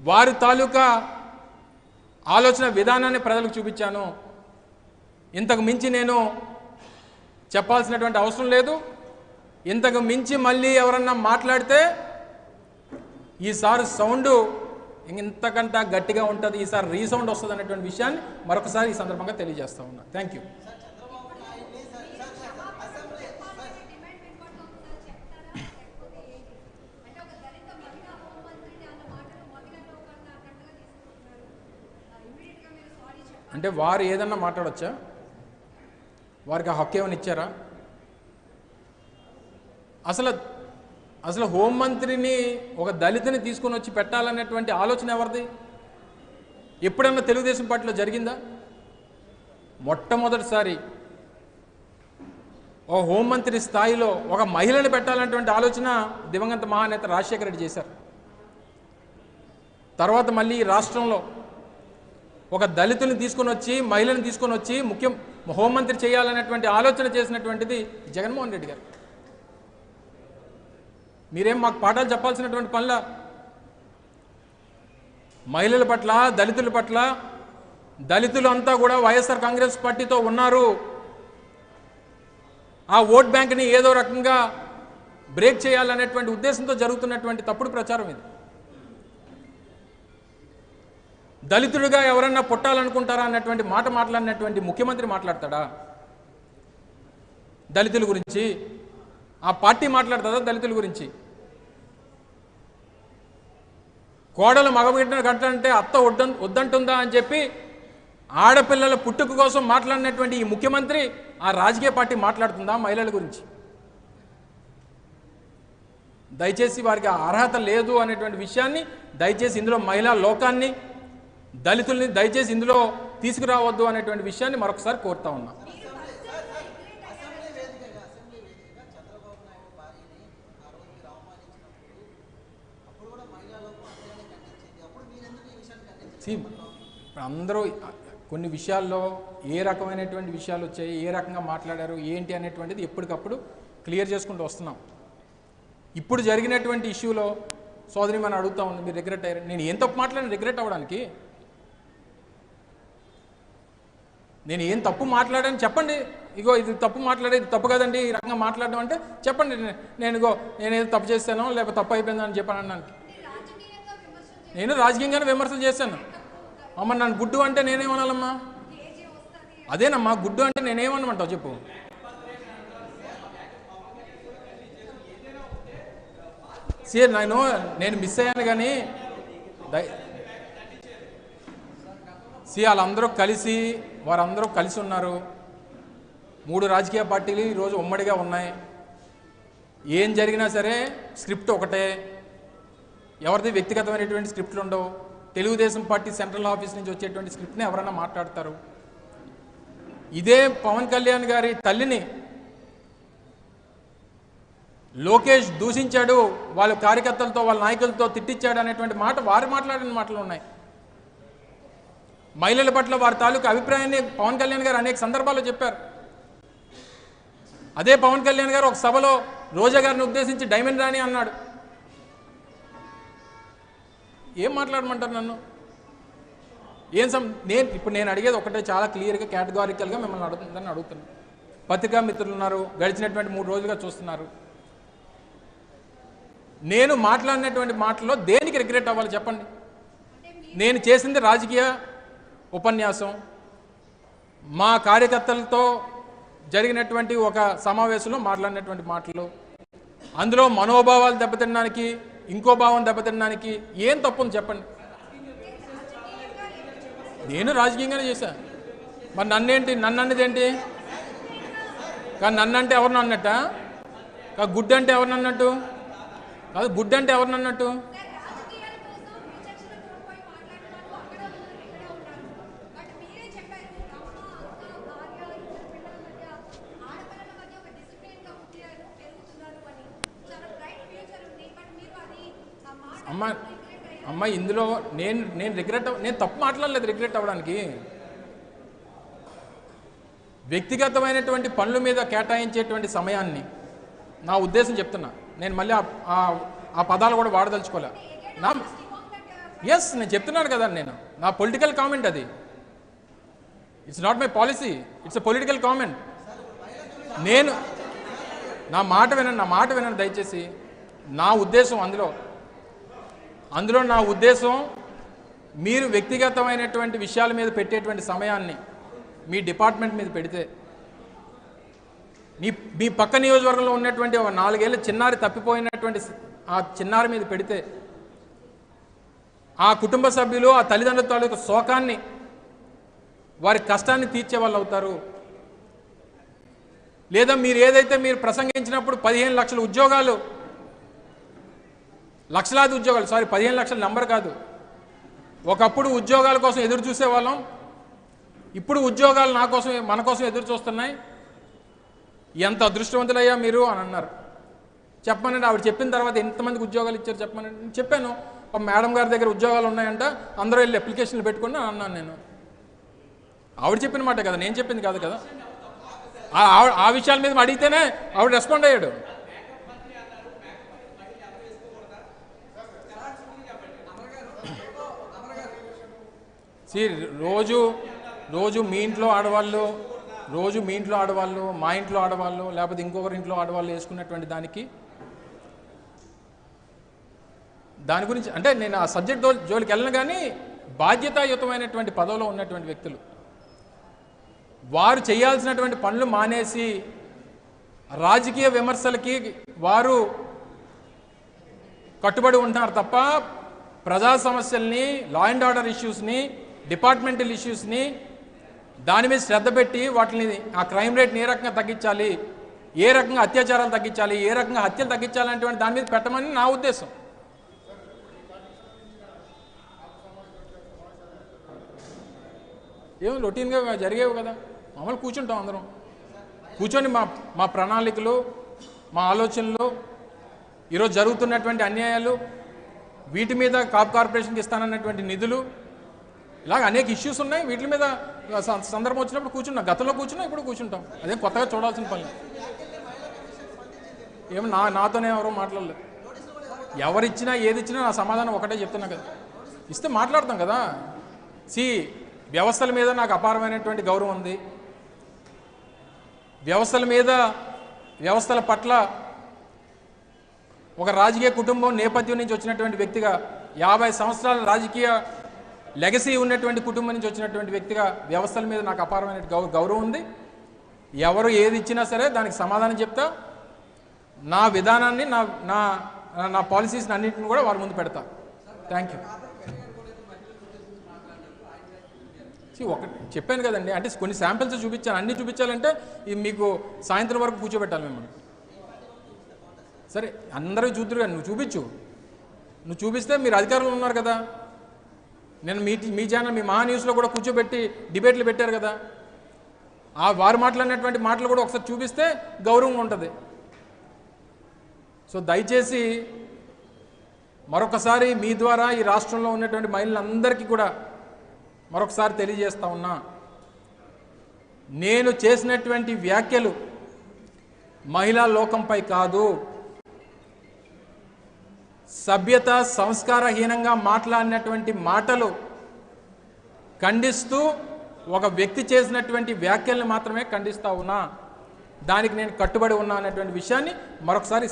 వారి తాలూకా ఆలోచన విధానాన్ని ప్రజలకు చూపించాను. ఇంతకు మించి నేను చెప్పాల్సినటువంటి అవసరం లేదు. ఇంతకు మించి మళ్ళీ ఎవరన్నా మాట్లాడితే ఈసారి సౌండ్ ఇంతకంటే గట్టిగా ఉంటుంది, ఈసారి రీసౌండ్ వస్తుంది అనేటువంటి విషయాన్ని మరొకసారి ఈ సందర్భంగా తెలియజేస్తా ఉన్నా. Thank you. అంటే వారు ఏదన్నా మాట్లాడొచ్చా? వారికి ఆ హక్కు ఏమైనా ఇచ్చారా? అసలు హోంమంత్రిని ఒక దళితుని తీసుకొని వచ్చి పెట్టాలనేటువంటి ఆలోచన ఎవరిది? ఎప్పుడన్నా తెలుగుదేశం పార్టీలో జరిగిందా? మొట్టమొదటిసారి ఓ హోంమంత్రి స్థాయిలో ఒక మహిళను పెట్టాలనేటువంటి ఆలోచన దివంగత మహానేత రాజశేఖర రెడ్డి చేశారు. తర్వాత మళ్ళీ ఈ రాష్ట్రంలో ఒక దళితుని తీసుకొని వచ్చి మహిళను తీసుకొని వచ్చి హోంమంత్రి చేయాలనేటువంటి ఆలోచన చేసినటువంటిది జగన్మోహన్ రెడ్డి గారు. మీరేం మాకు పాఠాలు చెప్పాల్సినటువంటి పనుల మహిళల పట్ల, దళితుల పట్ల, దళితులు అంతా కూడా వైఎస్ఆర్ కాంగ్రెస్ పార్టీతో ఉన్నారు, ఆ ఓట్ బ్యాంక్ని ఏదో రకంగా బ్రేక్ చేయాలనేటువంటి ఉద్దేశంతో జరుగుతున్నటువంటి తప్పుడు ప్రచారం ఇది. దళితుడిగా ఎవరన్నా పుట్టాలనుకుంటారా అన్నటువంటి మాట మాట్లాడినటువంటి ముఖ్యమంత్రి మాట్లాడతాడా దళితుల గురించి? ఆ పార్టీ మాట్లాడుతుందా దళితుల గురించి? కోడలు మగబిడ్డను కట్టాలంటే అత్త వద్దంటుందా అని చెప్పి ఆడపిల్లల పుట్టుక కోసం మాట్లాడినటువంటి ఈ ముఖ్యమంత్రి ఆ రాజకీయ పార్టీ మాట్లాడుతుందా మహిళల గురించి? దయచేసి వారికి అర్హత లేదు అనేటువంటి విషయాన్ని దయచేసి ఇందులో మహిళా లోకాన్ని, దళితుల్ని దయచేసి ఇందులో తీసుకురావద్దు అనేటువంటి విషయాన్ని మరొకసారి కోరుతా ఉన్నా. అందరూ కొన్ని విషయాల్లో ఏ రకమైనటువంటి విషయాలు వచ్చాయి, ఏ రకంగా మాట్లాడారు, ఏంటి అనేటువంటిది ఎప్పటికప్పుడు క్లియర్ చేసుకుంటూ వస్తున్నాం. ఇప్పుడు జరిగినటువంటి ఇష్యూలో సోదరి మనం అడుగుతా ఉంది, మీరు రిగ్రెట్ అయ్యారు. నేను ఏం తప్పు మాట్లాడిన రిగ్రెట్ అవ్వడానికి? నేను ఏం తప్పు మాట్లాడాను చెప్పండి. ఇగో ఇది తప్పు మాట్లాడేది తప్పు కదండి, ఈ రకంగా మాట్లాడడం అంటే చెప్పండి. నేనేదో తప్పు చేస్తానో లేకపోతే తప్పు అయిపోయిందని చెప్పాను అన్నానికి నేను రాజకీయంగానే విమర్శలు చేశాను. అమ్మ నన్ను గుడ్డు అంటే నేనేమనాలమ్మా? అదేనమ్మా గుడ్డు అంటే నేనేమనమంటావు చెప్పు. నేను మిస్ అయ్యాను కానీ వారందరూ కలిసి ఉన్నారు. 3 రాజకీయ పార్టీలు ఈరోజు ఉమ్మడిగా ఉన్నాయి. ఏం జరిగినా సరే స్క్రిప్ట్ ఒకటే, ఎవరిది వ్యక్తిగతమైనటువంటి స్క్రిప్ట్లు ఉండవు. తెలుగుదేశం పార్టీ సెంట్రల్ ఆఫీస్ నుంచి వచ్చేటువంటి స్క్రిప్ట్ని ఎవరైనా మాట్లాడతారు. ఇదే పవన్ కళ్యాణ్ గారి తల్లిని లోకేష్ దూషించాడు, వాళ్ళ కార్యకర్తలతో వాళ్ళ నాయకులతో తిట్టించాడు అనేటువంటి మాట వారు మాట్లాడిన మాటలు ఉన్నాయి. మహిళల పట్ల వారి తాలూకు అభిప్రాయాన్ని పవన్ కళ్యాణ్ గారు అనేక సందర్భాల్లో చెప్పారు. అదే పవన్ కళ్యాణ్ గారు ఒక సభలో రోజా గారిని ఉద్దేశించి డైమండ్ రాణి అన్నాడు. ఏం మాట్లాడమంటారు నన్ను? ఇప్పుడు నేను అడిగేది ఒకటే, చాలా క్లియర్గా కేటగారికల్గా మిమ్మల్ని అడుగుతున్నాను. పత్రికా మిత్రులు ఉన్నారు, గడిచినటువంటి 3 రోజులుగా చూస్తున్నారు. నేను మాట్లాడినటువంటి మాటల్లో దేనికి రిగ్రెట్ అవ్వాలి చెప్పండి? నేను చేసింది రాజకీయ ఉపన్యాసం, మా కార్యకర్తలతో జరిగినటువంటి ఒక సమావేశంలో మాట్లాడినటువంటి మాటలు, అందులో మనోభావాలు దెబ్బతినడానికి, ఇంకో భావం దెబ్బతినడానికి ఏం తప్పుంది చెప్పండి? నేను రాజకీయంగానే చేశాను. మరి నన్ను అన్నదేంటి? కానీ నన్ను అంటే ఎవరిని అన్నట్ట? గుడ్డు అంటే ఎవరిని అన్నట్టు? కాదు, గుడ్డు అంటే ఎవరిని అన్నట్టు? అమ్మ ఇందులో నేను తప్పు మాట్లాడలేదు రిగ్రెట్ అవ్వడానికి. వ్యక్తిగతమైనటువంటి పనుల మీద కేటాయించేటువంటి సమయాన్ని నా ఉద్దేశం చెప్తున్నా. నేను మళ్ళీ ఆ పదాలు కూడా వాడదలుచుకోలే. ఎస్, నేను చెప్తున్నాను కదా, నేను నా పొలిటికల్ కామెంట్ అది. It's not my policy, it's a political comment. నేను నా మాట వినండి దయచేసి. నా ఉద్దేశం అందులో నా ఉద్దేశం మీరు వ్యక్తిగతమైనటువంటి విషయాల మీద పెట్టేటువంటి సమయాన్ని మీ డిపార్ట్మెంట్ మీద పెడితే, మీ పక్క నియోజకవర్గంలో ఉన్నటువంటి ఒక 4 ఏళ్ళ చిన్నారి తప్పిపోయినటువంటి ఆ చిన్నారి మీద పెడితే, ఆ కుటుంబ సభ్యులు ఆ తల్లిదండ్రుల తాలూకు శోకాన్ని, వారి కష్టాన్ని తీర్చే వాళ్ళు అవుతారు. లేదా మీరు ఏదైతే మీరు ప్రసంగించినప్పుడు 15 లక్షల ఉద్యోగాలు, లక్షలాది ఉద్యోగాలు, 15 లక్షల నెంబర్ కాదు, ఒకప్పుడు ఉద్యోగాల కోసం ఎదురు చూసేవాళ్ళం, ఇప్పుడు ఉద్యోగాలు మన కోసం ఎదురు చూస్తున్నాయి. ఎంత అదృష్టవంతులయ్యా మీరు అని అన్నారు. చెప్పమనండి, ఆవిడ చెప్పిన తర్వాత ఎంతమందికి ఉద్యోగాలు ఇచ్చారు చెప్పమనండి. నేను చెప్పాను, మేడం గారి దగ్గర ఉద్యోగాలు ఉన్నాయంట, అందరూ వెళ్ళి అప్లికేషన్లు పెట్టుకుని అన్నాను నేను. ఆవిడ చెప్పిన మాట కదా, నేను చెప్పింది కాదు కదా. ఆ విషయాల మీద అడిగితేనే ఆవిడ రెస్పాండ్ అయ్యాడు. రోజు మీ ఇంట్లో ఆడవాళ్ళు, మా ఇంట్లో ఆడవాళ్ళు, లేకపోతే ఇంకొకరి ఇంట్లో ఆడవాళ్ళు వేసుకున్నటువంటి దాని గురించి అంటే నేను ఆ సబ్జెక్ట్ జోలికి వెళ్ళను. కానీ బాధ్యతాయుతమైనటువంటి పదవిలో ఉన్నటువంటి వ్యక్తులు వారు చేయాల్సినటువంటి పనులు మానేసి రాజకీయ విమర్శలకి వారు కట్టుబడి ఉంటున్నారు తప్ప ప్రజా సమస్యల్ని, లా అండ్ ఆర్డర్ ఇష్యూస్ని, డిపార్ట్మెంటల్ ఇష్యూస్ని దాని మీద శ్రద్ధ పెట్టి వాటిని ఆ క్రైమ్ రేట్ని ఏ రకంగా తగ్గించాలి, ఏ రకంగా అత్యాచారాలు తగ్గించాలి, ఏ రకంగా హత్యలు తగ్గించాలనేటువంటి దాని మీద పెట్టమని నా ఉద్దేశం. ఏమో రొటీన్గా జరిగేవి కదా, మామూలు కూర్చుంటాం అందరం, కూర్చొని మా ప్రణాళికలు, మా ఆలోచనలు, ఈరోజు జరుగుతున్నటువంటి అన్యాయాలు, వీటి మీద కార్పొరేషన్కి ఇస్తానన్నటువంటి నిధులు, ఇలాగ అనేక ఇష్యూస్ ఉన్నాయి. వీటి మీద సందర్భం వచ్చినప్పుడు కూర్చున్నాం, గతంలో కూర్చున్నాం, ఇప్పుడు కూర్చుంటాం. అదే కొత్తగా చూడాల్సిన పని. ఏమో నాతోనే ఎవరో మాట్లాడలేదు. ఎవరిచ్చినా ఏదిచ్చినా నా సమాధానం ఒకటే చెప్తున్నా కదా, ఇస్తే మాట్లాడతాం కదా. వ్యవస్థల మీద నాకు అపారమైనటువంటి గౌరవం ఉంది. వ్యవస్థల పట్ల ఒక రాజకీయ కుటుంబం నేపథ్యం నుంచి వచ్చినటువంటి వ్యక్తిగా, 50 సంవత్సరాల రాజకీయ లెగసీ ఉన్నటువంటి కుటుంబం నుంచి వచ్చినటువంటి వ్యక్తిగా వ్యవస్థల మీద నాకు అపారమైన గౌరవం ఉంది. ఎవరు ఏది ఇచ్చినా సరే దానికి సమాధానం చెప్తా. నా విధానాన్ని, నా పాలసీస్ని అన్నింటిని కూడా వారి ముందు పెడతా. Thank you. ఒకటి చెప్పాను కదండి, అంటే కొన్ని శాంపిల్స్ చూపించాను. అన్నీ చూపించాలంటే మీకు సాయంత్రం వరకు కూర్చోబెట్టాలి మిమ్మల్ని. సరే అందరూ చూద్దరు కానీ నువ్వు చూపిస్తే మీరు అధికారులు ఉన్నారు కదా. నేను మీ ఛానల్, మీ మహా న్యూస్లో కూడా కూర్చోబెట్టి డిబేట్లు పెట్టారు కదా. వారు మాట్లాడినటువంటి మాటలు కూడా ఒకసారి చూపిస్తే గౌరవంగా ఉంటుంది. సో దయచేసి మరొకసారి మీ ద్వారా ఈ రాష్ట్రంలో ఉన్నటువంటి మహిళలందరికీ కూడా మరొకసారి తెలియజేస్తా ఉన్నా, నేను చేసినటువంటి వ్యాఖ్యలు మహిళా లోకంపై కాదు, సభ్యత సంస్కారహీనంగా మాట్లాడినటువంటి మాటలు ఖండిస్తూ ఒక వ్యక్తి చేసినటువంటి వ్యాఖ్యల్ని మాత్రమే ఖండిస్తా ఉన్నా. దానికి నేను కట్టుబడి ఉన్నా అనేటువంటి విషయాన్ని మరొకసారి